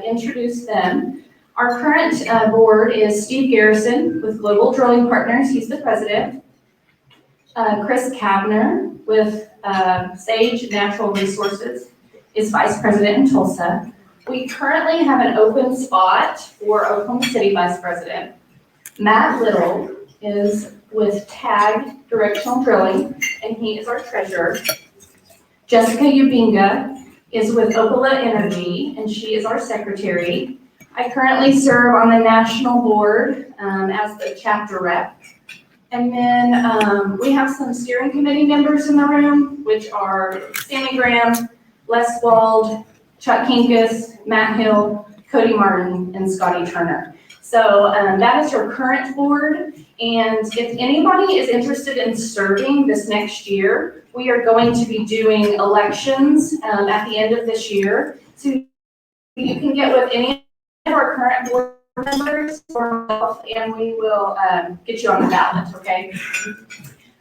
introduce them. Our current board is Steve Garrison with Global Drilling Partners. He's the president. Chris Kavner with Sage Natural Resources is vice president in Tulsa. We currently have an open spot for Oklahoma City vice president. Matt Little is with TAG Directional Drilling, and he is our treasurer. Jessica Ubinga is with Opala Energy, and she is our secretary. I currently serve on the national board as the chapter rep. And then we have some steering committee members in the room, which are Sammy Graham, Les Wald, Chuck Kinkus, Matt Hill, Cody Martin, and Scotty Turner. So that is your current board. And if anybody is interested in serving this next year, we are going to be doing elections at the end of this year. So you can get with any of our current board members and we will get you on the ballot, okay?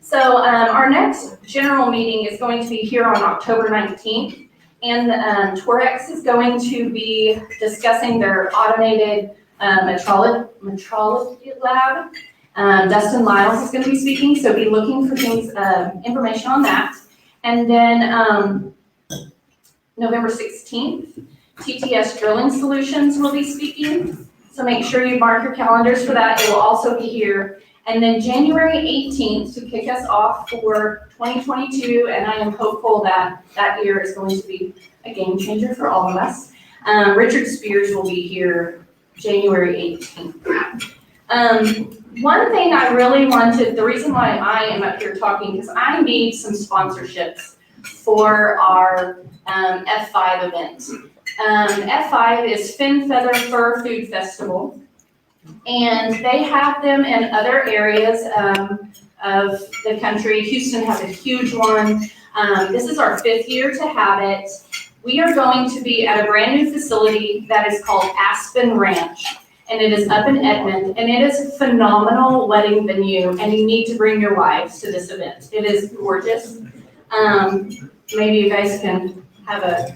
So our next general meeting is going to be here on October 19th. And Torex is going to be discussing their automated metrology lab. Dustin Lyles is going to be speaking, so be looking for things, information on that. And then November 16th, TTS Drilling Solutions will be speaking. So make sure you mark your calendars for that. It will also be here. And then January 18th to kick us off for 2022, and I am hopeful that that year is going to be a game changer for all of us. Richard Spears will be here January 18th. One thing I really wanted, the reason why I am up here talking, because I need some sponsorships for our F5 event. F5 is Fin Feather Fur Food Festival. And they have them in other areas of the country. Houston has a huge one. This is our 5th year to have it. We are going to be at a brand new facility that is called Aspen Ranch. And it is up in Edmond. And it is a phenomenal wedding venue. And you need to bring your wives to this event. It is gorgeous. Maybe you guys can have a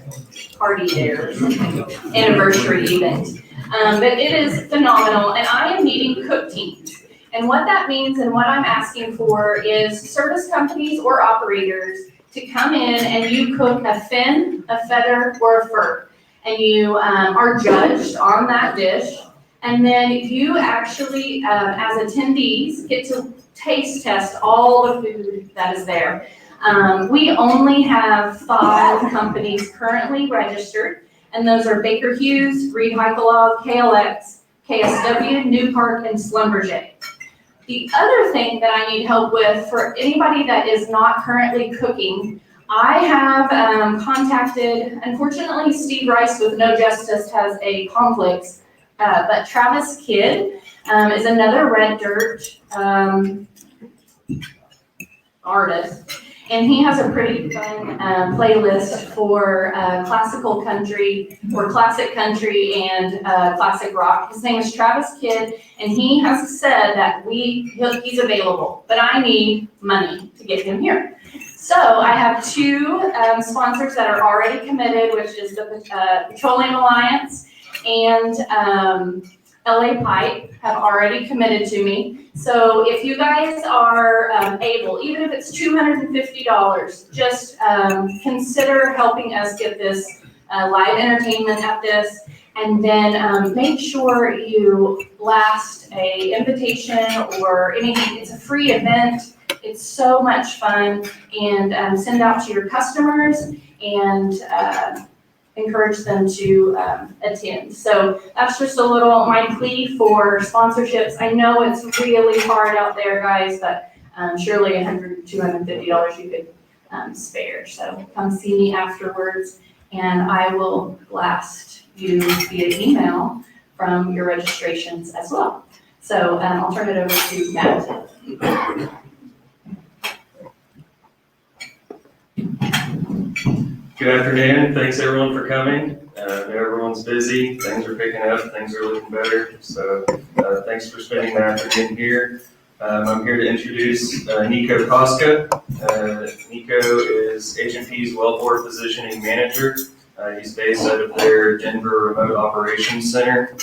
party there or something, anniversary event. But it is phenomenal, and I am needing cook teams. And what that means and what I'm asking for is service companies or operators to come in and you cook a fin, a feather, or a fur. And you are judged on that dish. And then you actually, as attendees, get to taste test all the food that is there. We only have 5 companies currently registered. And those are Baker Hughes, Reed Hycolog, KLX, KSW, New Park, and Schlumberger. The other thing that I need help with for anybody that is not currently cooking, I have contacted, unfortunately, Steve Rice with No Justice has a conflict, but Travis Kidd is another red dirt artist. And he has a pretty fun playlist for classical country, or classic country, and classic rock. His name is Travis Kidd, and he has said that he's available, but I need money to get him here. So I have 2 sponsors that are already committed, which is the Petroleum Alliance and LA Pipe have already committed to me. So if you guys are able, even if it's $250, just consider helping us get this live entertainment at this. And then make sure you blast a invitation or anything. It's a free event. It's so much fun. And send out to your customers and encourage them to attend. So that's just a little, my plea for sponsorships. I know it's really hard out there, guys, but surely $100, $250 you could spare. So come see me afterwards, and I will blast you via email from your registrations as well. So I'll turn it over to Matt. Good afternoon. Thanks everyone for coming. Everyone's busy. Things are picking up. Things are looking better. So thanks for spending the afternoon here. I'm here to introduce Nico Cosca. Nico is H&P's Wellbore Positioning Manager. He's based out of their Denver Remote Operations Center.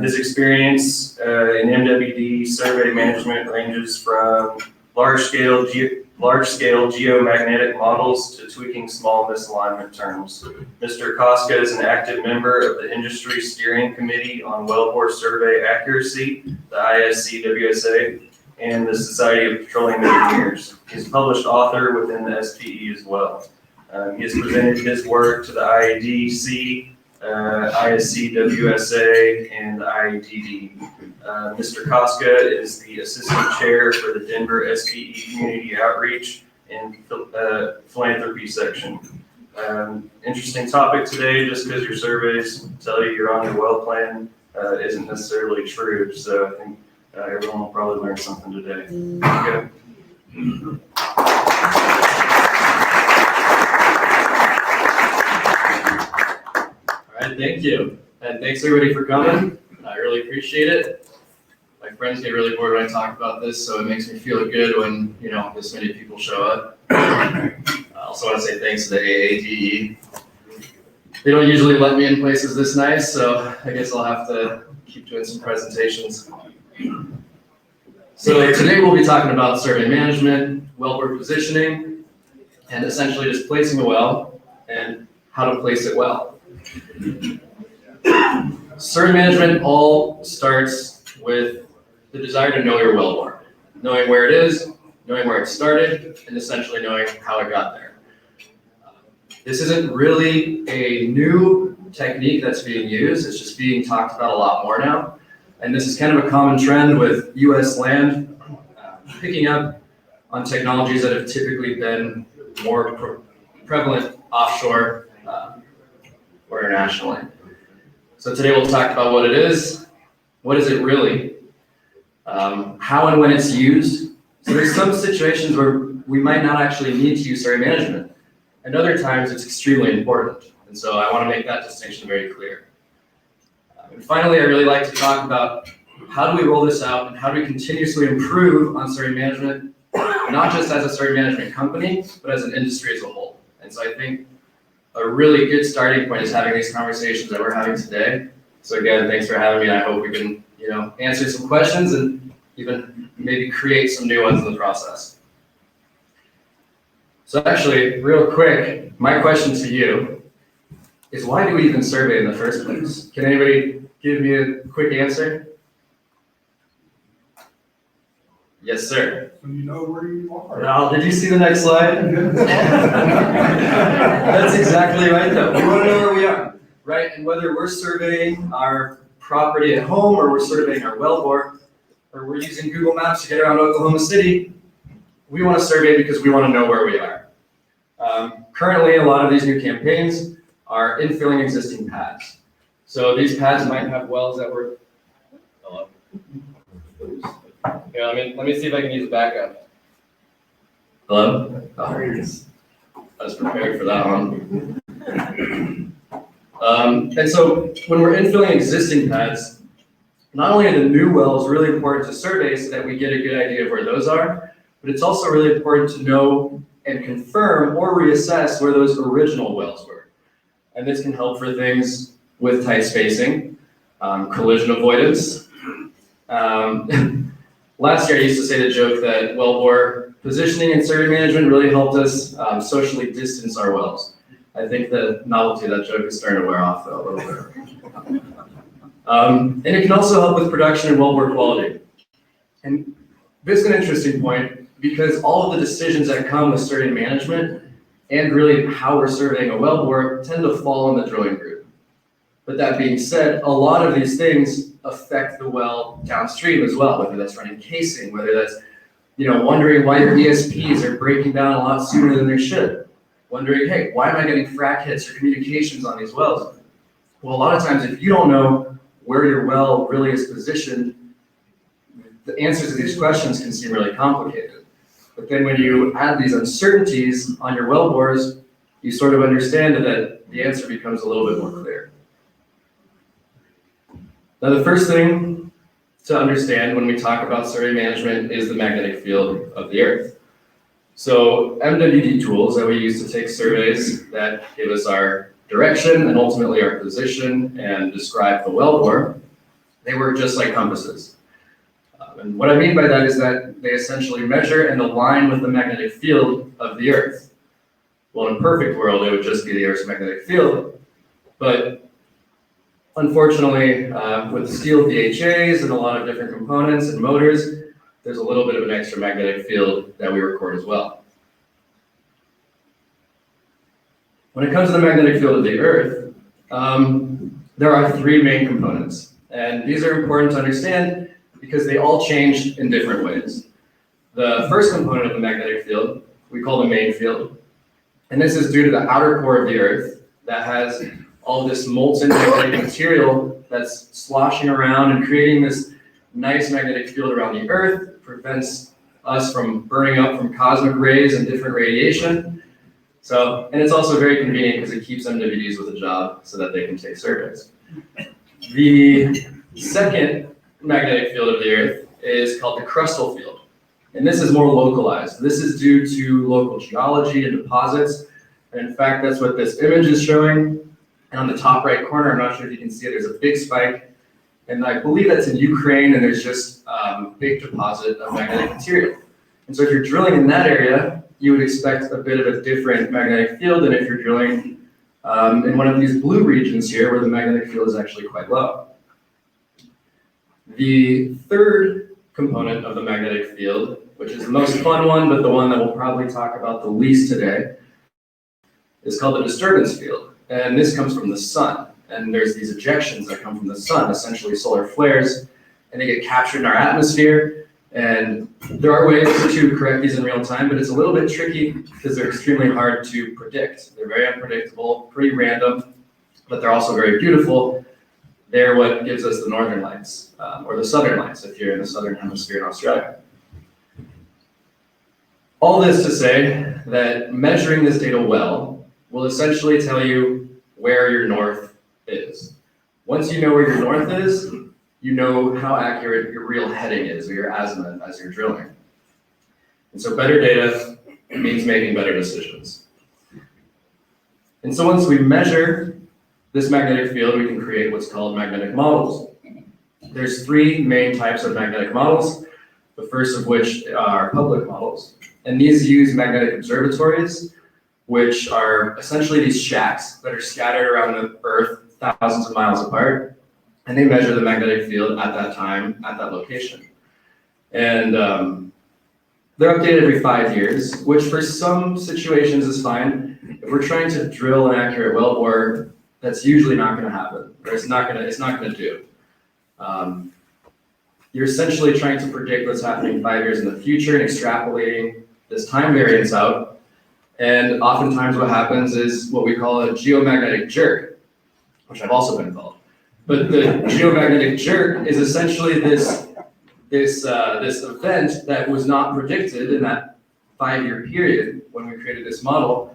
His experience in MWD survey management ranges from large-scale geomagnetic models to tweaking small misalignment terms. Mr. Cosca is an active member of the Industry Steering Committee on Wellbore Survey Accuracy, the ISCWSA, and the Society of Petroleum Engineers. He's a published author within the SPE as well. He has presented his work to the IADC, ISCWSA, and the IADE. Mr. Cosca is the Assistant Chair for the Denver SPE Community Outreach and Philanthropy section. Interesting topic today, just because your surveys tell you you're on your well plan isn't necessarily true, so I think everyone will probably learn something today. Okay. All right, thank you. And thanks everybody for coming. I really appreciate it. My friends get really bored when I talk about this, so it makes me feel good when, this many people show up. I also want to say thanks to the AADE. They don't usually let me in places this nice, so I guess I'll have to keep doing some presentations. So today we'll be talking about survey management, wellbore positioning, and essentially just placing a well and how to place it well. Survey management all starts with the desire to know your wellbore, knowing where it is, knowing where it started, and essentially knowing how it got there. This isn't really a new technique that's being used, it's just being talked about a lot more now. And this is kind of a common trend with US land picking up on technologies that have typically been more prevalent offshore or internationally. So today we'll talk about what it is, what is it really, how and when it's used. So there's some situations where we might not actually need to use survey management, and other times it's extremely important. And so I want to make that distinction very clear. And finally, I really like to talk about how do we roll this out and how do we continuously improve on survey management, not just as a survey management company, but as an industry as a whole. And so I think a really good starting point is having these conversations that we're having today. So again, thanks for having me. I hope we can, answer some questions and even maybe create some new ones in the process. So actually, real quick, my question to you is why do we even survey in the first place? Can anybody give me a quick answer? Yes, sir. So you know where you are. Now, did you see the next slide? That's exactly right, though. We want to know where we are, right? And whether we're surveying our property at home, or we're surveying our wellbore, or we're using Google Maps to get around Oklahoma City, we want to survey because we want to know where we are. Currently, a lot of these new campaigns are infilling existing pads. So these pads might have wells that were. Hello. Yeah, let me see if I can use backup. Hello? Oh, I was prepared for that one. And so when we're infilling existing pads, not only are the new wells really important to survey so that we get a good idea of where those are, but it's also really important to know and confirm or reassess where those original wells were. And this can help for things with tight spacing, collision avoidance. Last year I used to say the joke that wellbore positioning and survey management really helped us socially distance our wells. I think the novelty of that joke is starting to wear off though a little bit. And it can also help with production and wellbore quality. And this is an interesting point because all of the decisions that come with survey management and really how we're surveying a wellbore tend to fall in the drilling group. But that being said, a lot of these things affect the well downstream as well, whether that's running casing, whether that's, wondering why your ESPs are breaking down a lot sooner than they should. Wondering, hey, why am I getting frac hits or communications on these wells? Well, a lot of times if you don't know where your well really is positioned, the answers to these questions can seem really complicated. But then when you add these uncertainties on your well bores, you sort of understand that the answer becomes a little bit more clear. Now, the first thing to understand when we talk about survey management is the magnetic field of the Earth. So MWD tools that we use to take surveys that give us our direction and ultimately our position and describe the wellbore, they work just like compasses. And what I mean by that is that they essentially measure and align with the magnetic field of the Earth. Well, in a perfect world, it would just be the Earth's magnetic field, but unfortunately, with steel VHAs and a lot of different components and motors, there's a little bit of an extra magnetic field that we record as well. When it comes to the magnetic field of the Earth, there are three main components, and these are important to understand because they all change in different ways. The first component of the magnetic field, we call the main field, and this is due to the outer core of the Earth that has all this molten magnetic material that's sloshing around and creating this nice magnetic field around the Earth, prevents us from burning up from cosmic rays and different radiation. So, and it's also very convenient because it keeps MWDs with a job so that they can take surveys. The second magnetic field of the Earth is called the crustal field. And this is more localized. This is due to local geology and deposits. And in fact, that's what this image is showing. And on the top right corner, I'm not sure if you can see it, there's a big spike. And I believe that's in Ukraine, and there's just a big deposit of magnetic material. And so if you're drilling in that area, you would expect a bit of a different magnetic field than if you're drilling in one of these blue regions here where the magnetic field is actually quite low. The third component of the magnetic field, which is the most fun one, but the one that we'll probably talk about the least today, is called the disturbance field. And this comes from the sun. And there's these ejections that come from the sun, essentially solar flares, and they get captured in our atmosphere. And there are ways to correct these in real time, but it's a little bit tricky because they're extremely hard to predict. They're very unpredictable, pretty random, but they're also very beautiful. They're what gives us the northern lights, or the southern lights if you're in the southern hemisphere in Australia. All this to say that measuring this data well will essentially tell you where your north is. Once you know where your north is, you know how accurate your real heading is, or your azimuth as you're drilling. And so better data means making better decisions. And so once we measure this magnetic field, we can create what's called magnetic models. There's three main types of magnetic models, the first of which are public models. And these use magnetic observatories, which are essentially these shacks that are scattered around the Earth thousands of miles apart. And they measure the magnetic field at that time, at that location. And they're updated every 5 years, which for some situations is fine. If we're trying to drill an accurate wellbore, that's usually not going to happen, or it's not going to do. You're essentially trying to predict what's happening 5 years in the future and extrapolating this time variance out. And oftentimes what happens is what we call a geomagnetic jerk, which I've also been called. But the geomagnetic jerk is essentially this event that was not predicted in that 5-year period when we created this model.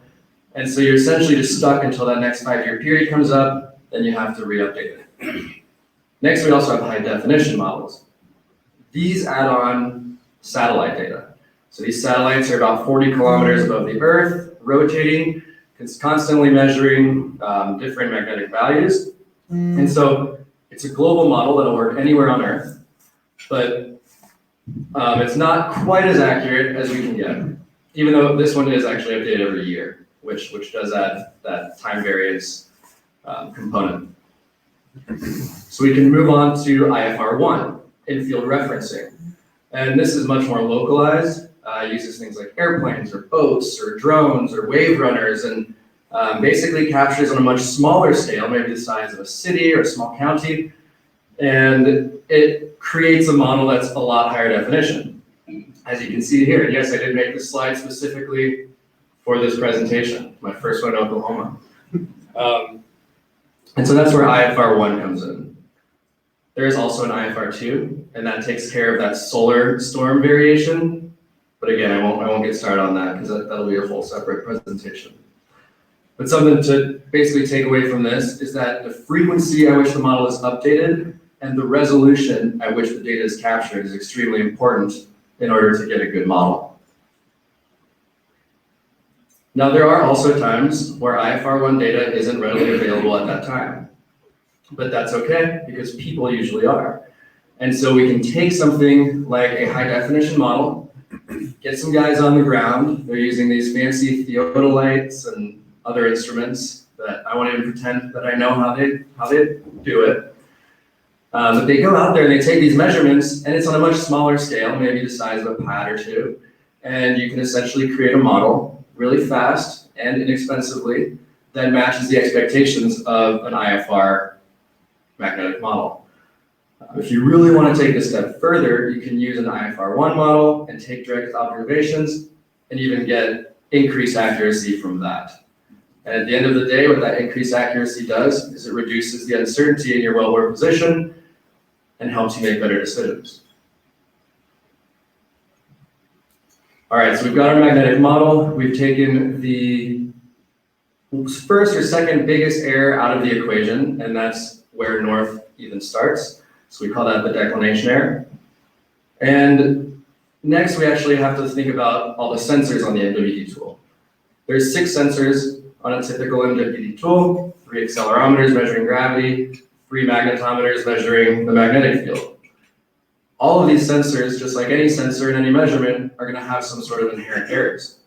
And so you're essentially just stuck until that next 5-year period comes up, then you have to re-update it. Next, we also have high definition models. These add on satellite data. So these satellites are about 40 kilometers above the Earth, rotating, constantly measuring different magnetic values. And so it's a global model that'll work anywhere on Earth, but it's not quite as accurate as we can get, even though this one is actually updated every year, which does add that time variance component. So we can move on to IFR1, in-field referencing. And this is much more localized, uses things like airplanes or boats or drones or wave runners, and basically captures on a much smaller scale, maybe the size of a city or a small county, and it creates a model that's a lot higher definition. As you can see here, yes, I did make this slide specifically for this presentation, my first one in Oklahoma. And so that's where IFR1 comes in. There is also an IFR2, and that takes care of that solar storm variation. But again, I won't get started on that because that'll be a whole separate presentation. But something to basically take away from this is that the frequency at which the model is updated and the resolution at which the data is captured is extremely important in order to get a good model. Now, there are also times where IFR1 data isn't readily available at that time, but that's okay because people usually are. And so we can take something like a high definition model, get some guys on the ground, they're using these fancy theodolites and other instruments that I won't even pretend that I know how they do it. But they go out there and they take these measurements, and it's on a much smaller scale, maybe the size of a pad or two, and you can essentially create a model really fast and inexpensively that matches the expectations of an IFR magnetic model. If you really want to take this step further, you can use an IFR1 model and take direct observations and even get increased accuracy from that. And at the end of the day, what that increased accuracy does is it reduces the uncertainty in your wellbore position and helps you make better decisions. All right, so we've got our magnetic model. We've taken the first or second biggest error out of the equation, and that's where north even starts. So we call that the declination error. And next, we actually have to think about all the sensors on the MWD tool. There's 6 sensors on a typical MWD tool, 3 accelerometers measuring gravity, 3 magnetometers measuring the magnetic field. All of these sensors, just like any sensor in any measurement, are going to have some sort of inherent errors.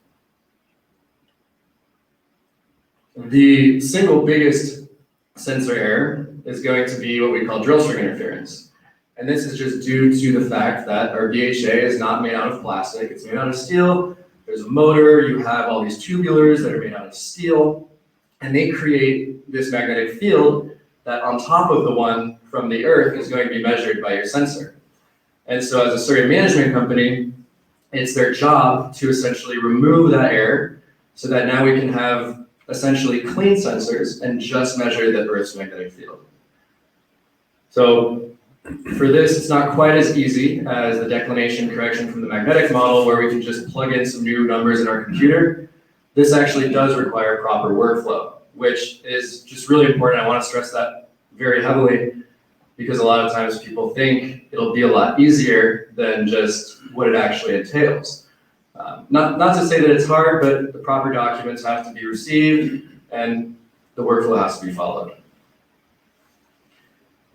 The single biggest sensor error is going to be what we call drill string interference. And this is just due to the fact that our BHA is not made out of plastic, it's made out of steel. There's a motor, you have all these tubulars that are made out of steel, and they create this magnetic field that on top of the one from the earth is going to be measured by your sensor. And so as a circuit management company, it's their job to essentially remove that error so that now we can have essentially clean sensors and just measure the Earth's magnetic field. So for this, it's not quite as easy as the declination correction from the magnetic model where we can just plug in some new numbers in our computer. This actually does require proper workflow, which is just really important. I want to stress that very heavily because a lot of times people think it'll be a lot easier than just what it actually entails. Not to say that it's hard, but the proper documents have to be received and the workflow has to be followed.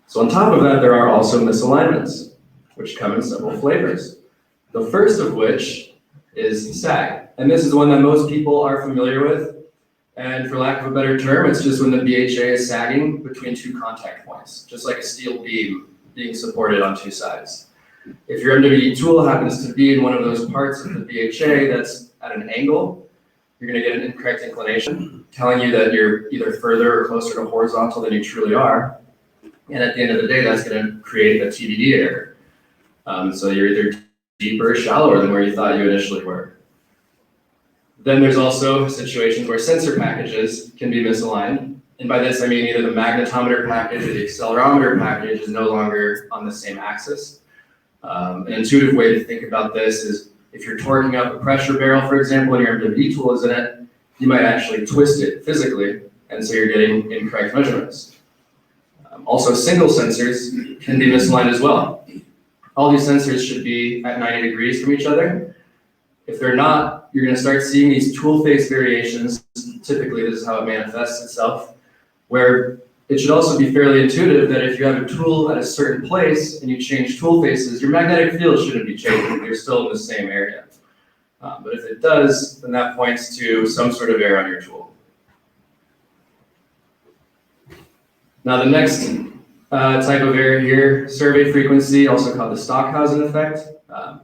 So on top of that, there are also misalignments, which come in several flavors. The first of which is sag. And this is one that most people are familiar with. And for lack of a better term, it's just when the BHA is sagging between 2 contact points, just like a steel beam being supported on 2 sides. If your MWD tool happens to be in one of those parts of the BHA that's at an angle, you're going to get an incorrect inclination, telling you that you're either further or closer to horizontal than you truly are. And at the end of the day, that's going to create a TBD error. So you're either deeper or shallower than where you thought you initially were. Then there's also situations where sensor packages can be misaligned. And by this, I mean either the magnetometer package or the accelerometer package is no longer on the same axis. An intuitive way to think about this is if you're torquing up a pressure barrel, for example, and your MWD tool is in it, you might actually twist it physically, and so you're getting incorrect measurements. Also, single sensors can be misaligned as well. All these sensors should be at 90 degrees from each other. If they're not, you're going to start seeing these tool face variations. Typically, this is how it manifests itself, where it should also be fairly intuitive that if you have a tool at a certain place and you change tool faces, your magnetic field shouldn't be changing. You're still in the same area. But if it does, then that points to some sort of error on your tool. Now the next type of error here, survey frequency, also called the Stockhausen effect,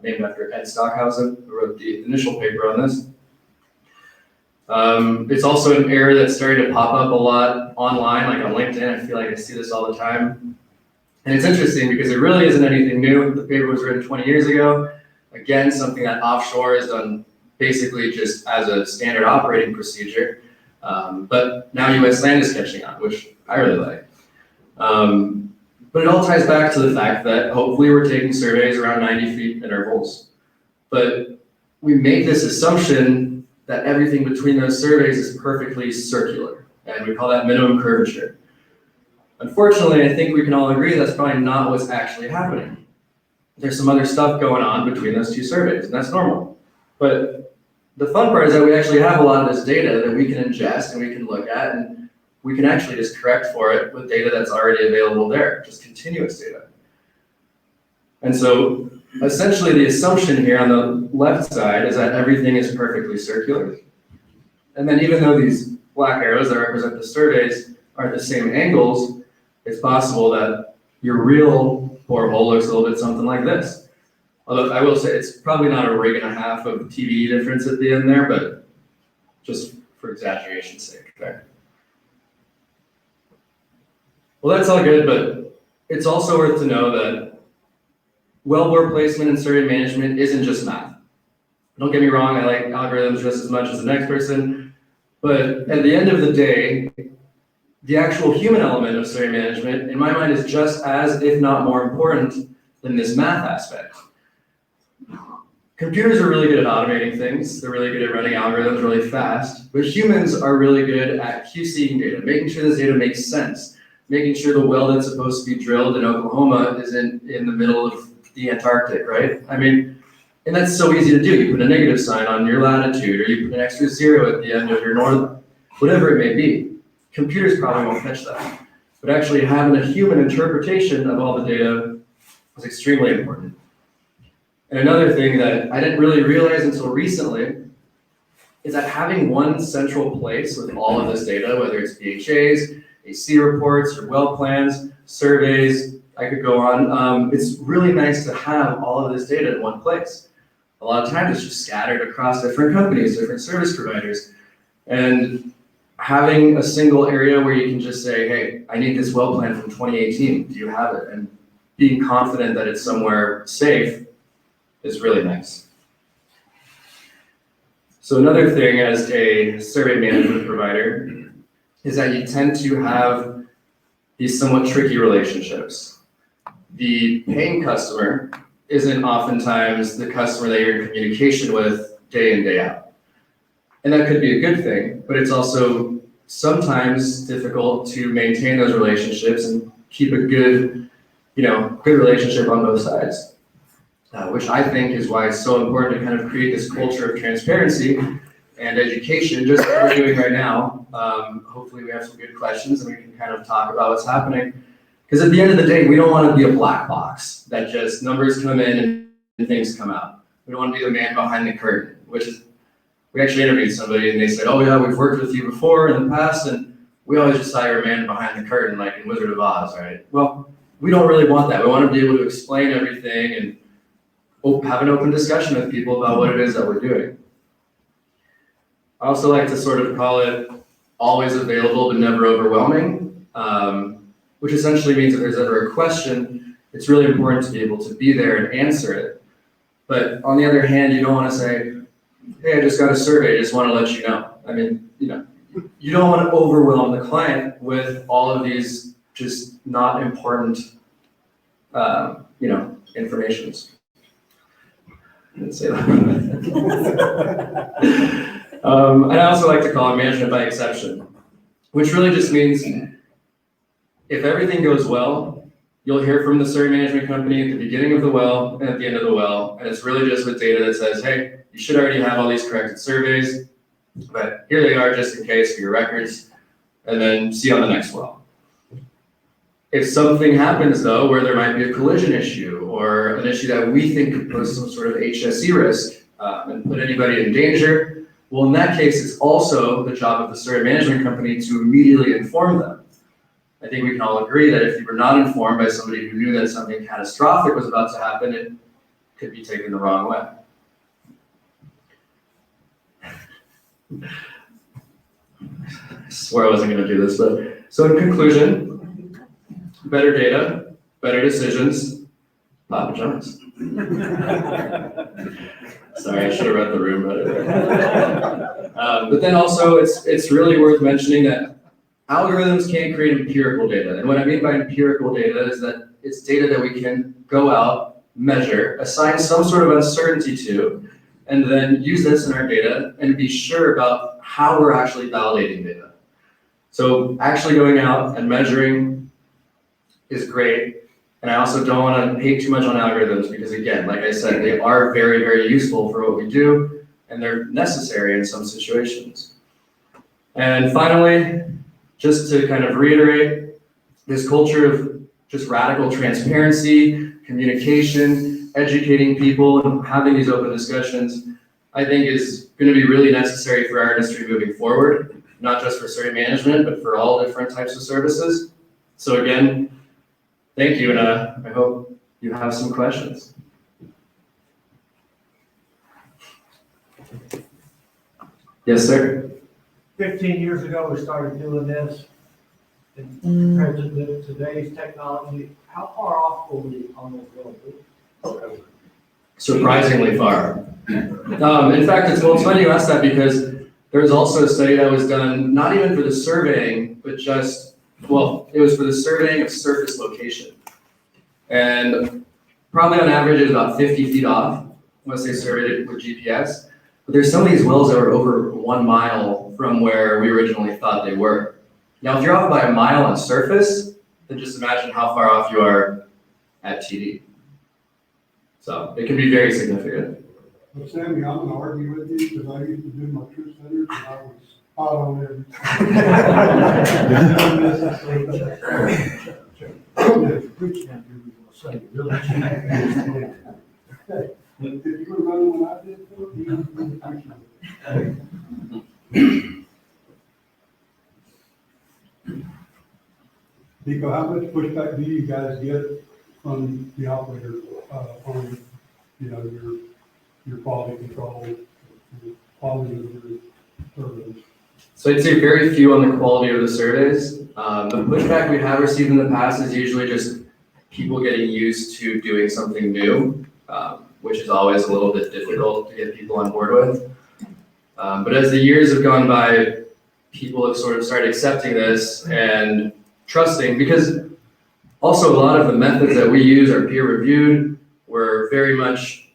named after Ed Stockhausen, who wrote the initial paper on this. It's also an error that's starting to pop up a lot online, like on LinkedIn. I feel like I see this all the time. And it's interesting because it really isn't anything new. The paper was written 20 years ago. Again, something that offshore is done basically just as a standard operating procedure. But now US land is catching on, which I really like. But it all ties back to the fact that hopefully we're taking surveys around 90 feet intervals. But we make this assumption that everything between those surveys is perfectly circular, and we call that minimum curvature. Unfortunately, I think we can all agree that's probably not what's actually happening. There's some other stuff going on between those 2 surveys, and that's normal. But The fun part is that we actually have a lot of this data that we can ingest and we can look at, and we can actually just correct for it with data that's already available there, just continuous data. And so essentially the assumption here on the left side is that everything is perfectly circular. And then even though these black arrows that represent the surveys are at the same angles, it's possible that your real borehole looks a little bit something like this. Although I will say it's probably not a rig and a half of TBE difference at the end there, but just for exaggeration's sake there. Well, that's all good, but it's also worth to know that wellbore placement and survey management isn't just math. Don't get me wrong, I like algorithms just as much as the next person, but at the end of the day, the actual human element of survey management, in my mind, is just as, if not more important than this math aspect. Computers are really good at automating things. They're really good at running algorithms really fast, but humans are really good at QCing data, making sure this data makes sense, making sure the well that's supposed to be drilled in Oklahoma isn't in the middle of the Antarctic, right? I mean, and that's so easy to do. You put a negative sign on your latitude, or you put an extra zero at the end of your north, whatever it may be. Computers probably won't catch that. But actually having a human interpretation of all the data is extremely important. And another thing that I didn't really realize until recently is that having one central place with all of this data, whether it's BHAs, AC reports, or well plans, surveys, I could go on, it's really nice to have all of this data in one place. A lot of times it's just scattered across different companies, different service providers. And having a single area where you can just say, hey, I need this well plan from 2018, do you have it? And being confident that it's somewhere safe is really nice. So another thing as a survey management provider is that you tend to have these somewhat tricky relationships. The paying customer isn't oftentimes the customer that you're in communication with day in, day out. And that could be a good thing, but it's also sometimes difficult to maintain those relationships and keep a good, good relationship on both sides. Which I think is why it's so important to kind of create this culture of transparency and education, just like we're doing right now. Hopefully we have some good questions and we can kind of talk about what's happening. Because at the end of the day, we don't want to be a black box that just numbers come in and things come out. We don't want to be the man behind the curtain, which is, we actually interviewed somebody and they said, oh yeah, we've worked with you before in the past and we always just saw your man behind the curtain like in Wizard of Oz, right? Well, we don't really want that. We want to be able to explain everything and have an open discussion with people about what it is that we're doing. I also like to sort of call it always available but never overwhelming, which essentially means if there's ever a question, it's really important to be able to be there and answer it. But on the other hand, you don't want to say, hey, I just got a survey, I just want to let you know. I mean, you don't want to overwhelm the client with all of these just not important, informations. I didn't say that. And I also like to call it management by exception, which really just means if everything goes well, you'll hear from the survey management company at the beginning of the well and at the end of the well, and it's really just with data that says, hey, you should already have all these corrected surveys, but here they are just in case for your records, and then see you on the next well. If something happens though, where there might be a collision issue or an issue that we think could pose some sort of HSE risk and put anybody in danger, well, in that case, it's also the job of the survey management company to immediately inform them. I think we can all agree that if you were not informed by somebody who knew that something catastrophic was about to happen, it could be taken the wrong way. I swear I wasn't going to do this, but so in conclusion, better data, better decisions, Papa John's. Sorry, I should have read the room better. But then also, it's really worth mentioning that algorithms can't create empirical data. And what I mean by empirical data is that it's data that we can go out, measure, assign some sort of uncertainty to, and then use this in our data and be sure about how we're actually validating data. So actually going out and measuring is great. And I also don't want to hate too much on algorithms because again, like I said, they are very, very useful for what we do. and they're necessary in some situations. And finally, just to kind of reiterate, this culture of just radical transparency, communication, educating people, and having these open discussions, I think is going to be really necessary for our industry moving forward, not just for survey management, but for all different types of services. So again, thank you, and I hope you have some questions. Yes, sir. 15 years ago, we started doing this. And compared to today's technology, how far off were we on those little? Surprisingly far. In fact, it's funny you asked that because there was also a study that was done, not even for the surveying, but just, well, it was for the surveying of surface location. And probably on average, it was about 50 feet off once they surveyed it with GPS. But there's some of these wells that are over 1 mile from where we originally thought they were. Now, if you're off by a mile on surface, then just imagine how far off you are at TD. So it can be very significant. Well, Sammy, I'm gonna argue with you because I used to do my truth centers and I was spot on every If you were running when I did, you would appreciate it. Nico, how much pushback do you guys get from the operator on, your quality control, your quality of your surveys? So I'd say very few on the quality of the surveys. The pushback we have received in the past is usually just people getting used to doing something new, which is always a little bit difficult to get people on board with. But as the years have gone by, people have sort of started accepting this and trusting, because also a lot of the methods that we use are peer reviewed. We're very much,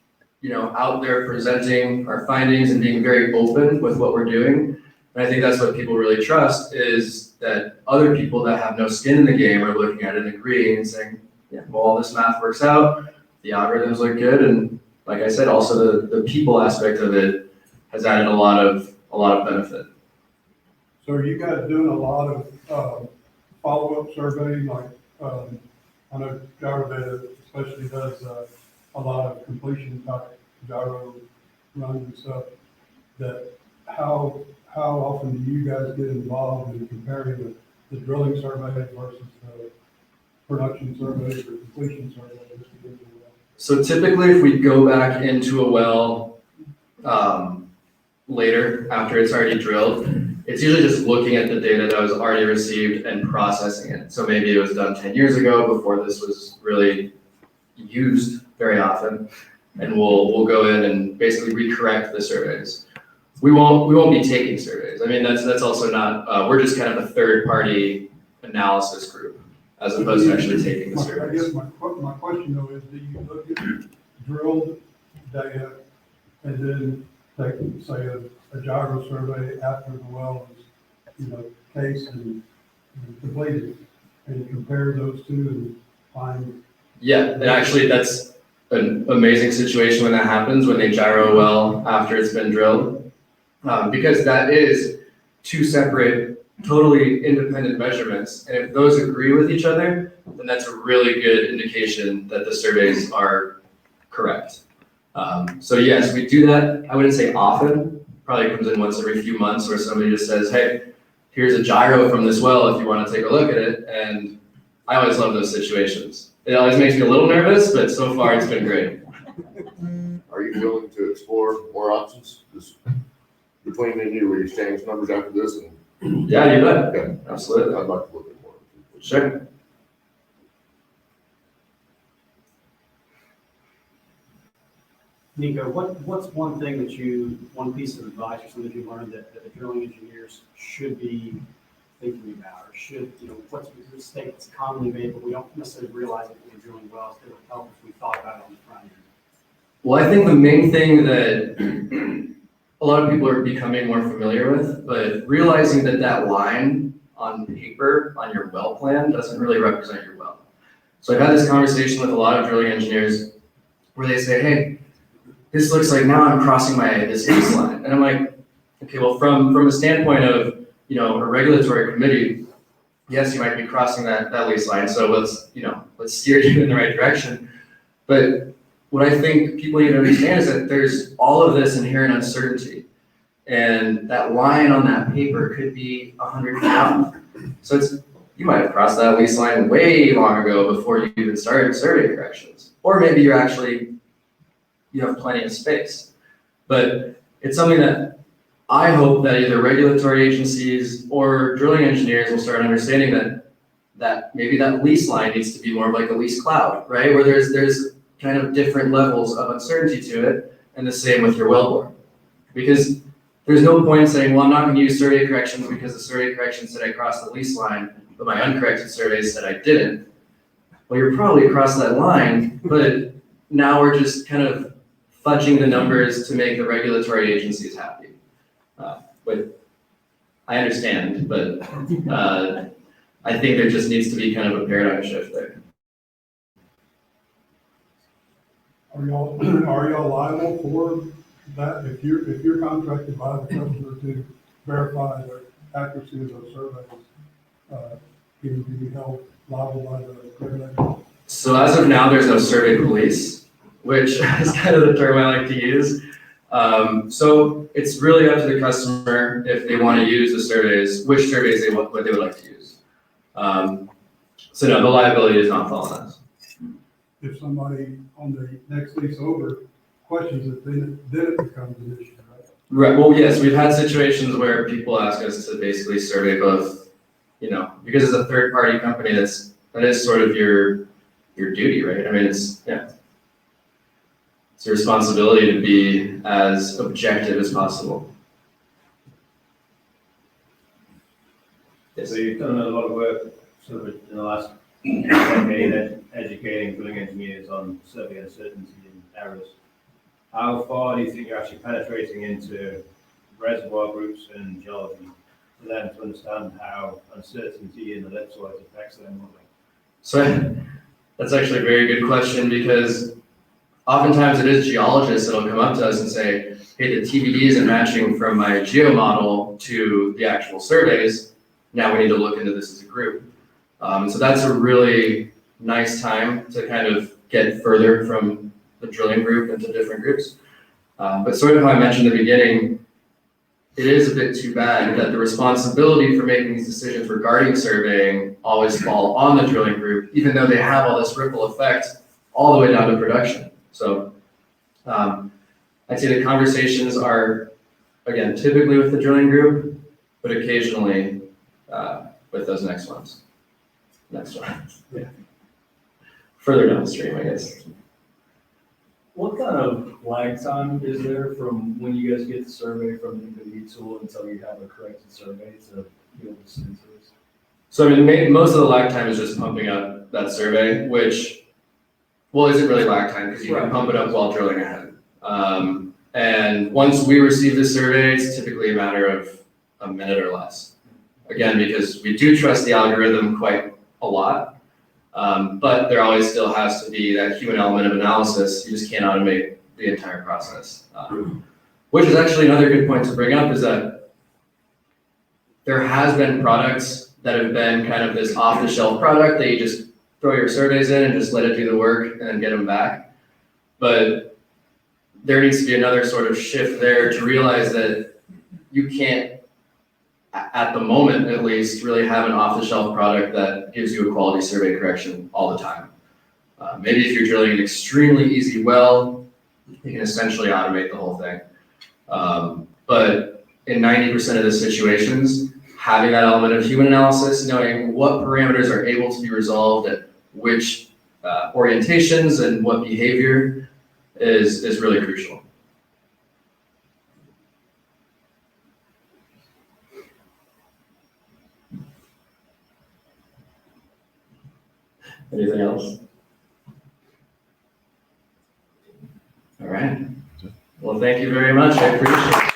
out there presenting our findings and being very open with what we're doing. And I think that's what people really trust, is that other people that have no skin in the game are looking at it and agreeing and saying, yeah, well, all this math works out, the algorithms look good. And like I said, also the people aspect of it has added a lot of benefit. So are you guys doing a lot of follow-up surveying, like, I know gyro data especially does a lot of completion type gyro runs and stuff, that how often do you guys get involved in comparing the drilling survey versus the production surveys or completion surveys? So typically if we go back into a well later, after it's already drilled, it's usually just looking at the data that was already received and processing it. So maybe it was done 10 years ago before this was really used very often. And we'll go in and basically recorrect the surveys. We won't be taking surveys. I mean, that's also not, we're just kind of a third party analysis group as opposed to actually taking the surveys. I guess my question though is, do you look at drilled data and then take, say, a gyro survey after the well is, cased and completed, and compare those two and find? Yeah, and actually that's an amazing situation when that happens, when they gyro a well after it's been drilled, because that is two separate, totally independent measurements. And if those agree with each other, then that's a really good indication that the surveys are correct. So yes, we do that. I wouldn't say often, probably comes in once every few months where somebody just says, hey, here's a gyro from this well if you want to take a look at it. And I always love those situations. It always makes me a little nervous, but so far it's been great. Are you willing to explore more options? Just between me and you, will you exchange numbers after this? And Yeah, you bet. okay, Absolutely. I'd like to look at more. Sure. Nico, what's one piece of advice or something you learned that the drilling engineers should be thinking about, or should, what's a mistake that's commonly made, but we don't necessarily realize it when we're drilling wells that would help if we thought about it on the front end? Well, I think the main thing that a lot of people are becoming more familiar with, but realizing that line on paper on your well plan doesn't really represent your well. So I've had this conversation with a lot of drilling engineers where they say, hey, this looks like now I'm crossing this lease line. And I'm like, okay, well, from a standpoint of, a regulatory committee, yes, you might be crossing that lease line, so let's steer you in the right direction. But what I think people need to understand is that there's all of this inherent uncertainty. And that line on that paper could be 100 feet off. So you might have crossed that lease line way long ago before you even started survey corrections. Or maybe you have plenty of space. But it's something that I hope that either regulatory agencies or drilling engineers will start understanding that maybe that lease line needs to be more of like a lease cloud, right? Where there's kind of different levels of uncertainty to it, and the same with your wellbore. Because there's no point in saying, well, I'm not going to use survey corrections because the survey correction said I crossed the lease line, but my uncorrected surveys said I didn't. Well, you're probably across that line, but now we're just kind of fudging the numbers to make the regulatory agencies happy. But I understand, but I think there just needs to be kind of a paradigm shift there. Are y'all liable for that? If you're contracted by the customer to verify the accuracy of those surveys, can you be held liable by the regulator? So as of now, there's no survey police, which is kind of the term I like to use. So it's really up to the customer if they want to use the surveys, which surveys they would like to use. So no, the liability does not fall on us. If somebody on the next lease over questions it, then it becomes an issue, right? Right. Well, yes, we've had situations where people ask us to basically survey both, because it's a third-party company. That is sort of your duty, right? I mean, it's your responsibility to be as objective as possible. Yes. So you've done a lot of work sort of in the last decade educating drilling engineers on survey uncertainty and errors. How far do you think you're actually penetrating into reservoir groups and geology for them to understand how uncertainty in the ellipsoids affects their modeling? So that's actually a very good question, because oftentimes it is geologists that'll come up to us and say, hey, the TBD isn't matching from my geo model to the actual surveys. Now we need to look into this as a group. So that's a really nice time to kind of get further from the drilling group into different groups. But sort of how I mentioned in the beginning, it is a bit too bad that the responsibility for making these decisions regarding surveying always fall on the drilling group, even though they have all this ripple effect all the way down to production. So I'd say the conversations are, again, typically with the drilling group, but occasionally with those next ones. Yeah. Further downstream, I guess. What kind of lag time is there from when you guys get the survey from the NVIDIA tool until you have a corrected survey to be able to send to us? So I mean, most of the lag time is just pumping up that survey, which, well, isn't really lag time because you can pump it up while drilling ahead. And once we receive the survey, it's typically a matter of a minute or less. Again, because we do trust the algorithm quite a lot, but there always still has to be that human element of analysis. You just can't automate the entire process. Which is actually another good point to bring up, is that there has been products that have been kind of this off-the-shelf product that you just throw your surveys in and just let it do the work and then get them back. But there needs to be another sort of shift there to realize that you can't, at the moment at least, really have an off-the-shelf product that gives you a quality survey correction all the time. Maybe if you're drilling an extremely easy well, you can essentially automate the whole thing. But in 90% of the situations, having that element of human analysis, knowing what parameters are able to be resolved at which orientations and what behavior is really crucial. Anything else? All right. Well, thank you very much. I appreciate it.